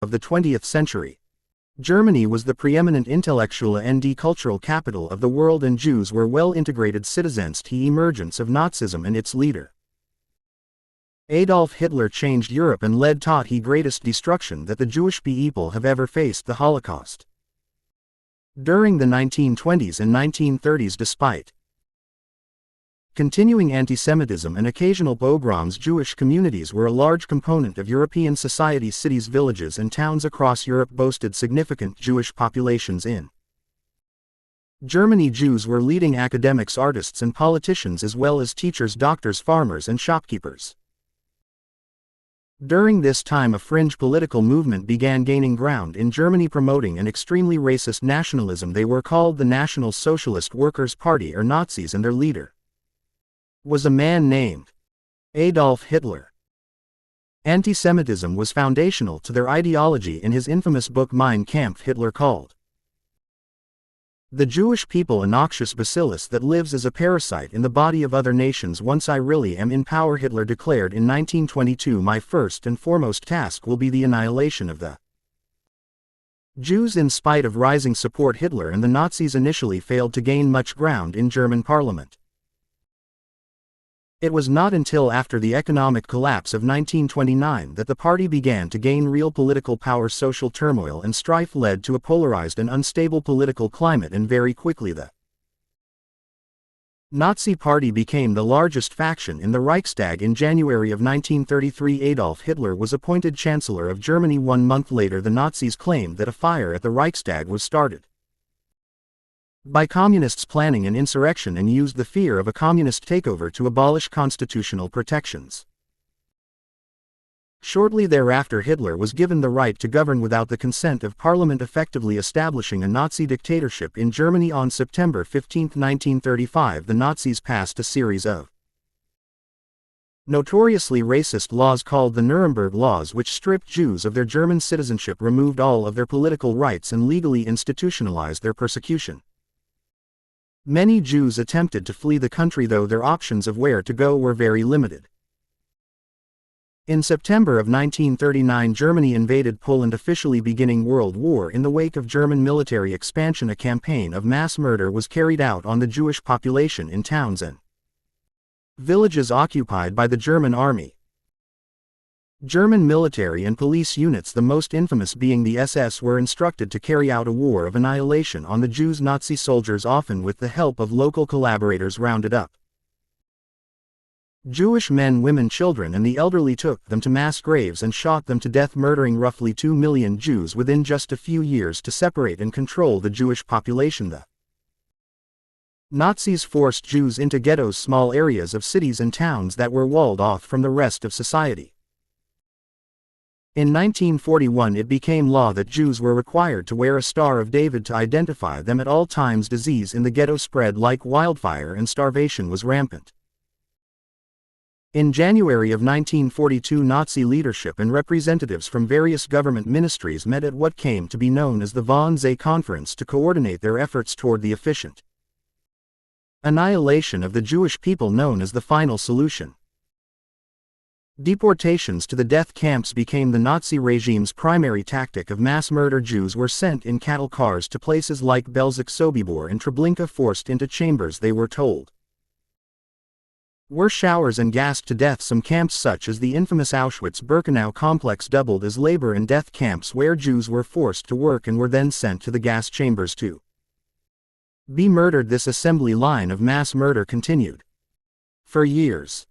of the 20th century. Germany was the preeminent intellectual and cultural capital of the world, and Jews were well-integrated citizens to the emergence of Nazism and its leader. Adolf Hitler changed Europe and led to the greatest destruction that the Jewish people have ever faced, the Holocaust. During the 1920s and 1930s, despite continuing anti-Semitism and occasional pogroms, Jewish communities were a large component of European society. Cities, villages, and towns across Europe boasted significant Jewish populations. In Germany, Jews were leading academics, artists, and politicians, as well as teachers, doctors, farmers, and shopkeepers. During this time, a fringe political movement began gaining ground in Germany, promoting an extremely racist nationalism. They were called the National Socialist Workers' Party, or Nazis, and their leader was a man named Adolf Hitler. Anti-Semitism was foundational to their ideology. In his infamous book Mein Kampf, Hitler called the Jewish people a noxious bacillus that lives as a parasite in the body of other nations. Once I really am in power, Hitler declared in 1922, my first and foremost task will be the annihilation of the Jews. In spite of rising support, Hitler and the Nazis initially failed to gain much ground in German parliament. It was not until after the economic collapse of 1929 that the party began to gain real political power. Social turmoil and strife led to a polarized and unstable political climate, and very quickly the Nazi Party became the largest faction in the Reichstag. In January of 1933, Adolf Hitler was appointed Chancellor of Germany. 1 month later, the Nazis claimed that a fire at the Reichstag was started by communists planning an insurrection, and used the fear of a communist takeover to abolish constitutional protections. Shortly thereafter, Hitler was given the right to govern without the consent of parliament, effectively establishing a Nazi dictatorship in Germany. On September 15, 1935, the Nazis passed a series of notoriously racist laws called the Nuremberg Laws, which stripped Jews of their German citizenship, removed all of their political rights, and legally institutionalized their persecution. Many Jews attempted to flee the country, though their options of where to go were very limited. In September of 1939, Germany invaded Poland, officially beginning World War. In the wake of German military expansion, a campaign of mass murder was carried out on the Jewish population in towns and villages occupied by the German army. German military and police units, the most infamous being the SS, were instructed to carry out a war of annihilation on the Jews. Nazi soldiers, often with the help of local collaborators, rounded up Jewish men, women, children, and the elderly, took them to mass graves, and shot them to death, murdering roughly 2 million Jews within just a few years. To separate and control the Jewish population, the Nazis forced Jews into ghettos, small areas of cities and towns that were walled off from the rest of society. In 1941, it became law that Jews were required to wear a Star of David to identify them at all times. Disease in the ghetto spread like wildfire, and starvation was rampant. In January of 1942, Nazi leadership and representatives from various government ministries met at what came to be known as the Wannsee Conference to coordinate their efforts toward the efficient annihilation of the Jewish people, known as the final solution. Deportations to the death camps became the Nazi regime's primary tactic of mass murder. Jews were sent in cattle cars to places like Belzec, Sobibor, and Treblinka, forced into chambers they were told were showers, and gassed to death. Some camps, such as the infamous Auschwitz-Birkenau complex, doubled as labor and death camps, where Jews were forced to work and were then sent to the gas chambers to be murdered. This assembly line of mass murder continued for years.